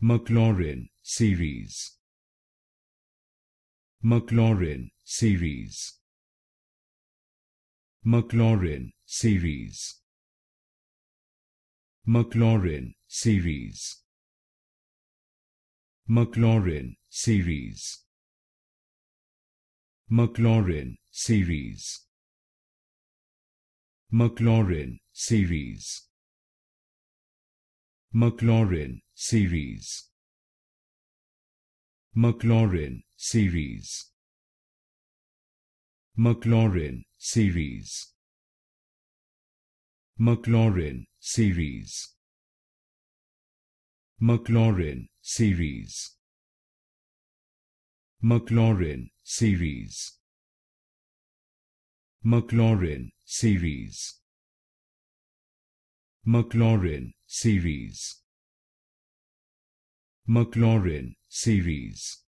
Maclaurin Series. Maclaurin Series. Maclaurin Series. Maclaurin Series. Maclaurin Series. Maclaurin Series. Maclaurin Series. Maclaurin Series. Maclaurin Series. Maclaurin Series. Maclaurin Series. Maclaurin Series. Maclaurin Series. Maclaurin Series. Maclaurin Series. Maclaurin Series.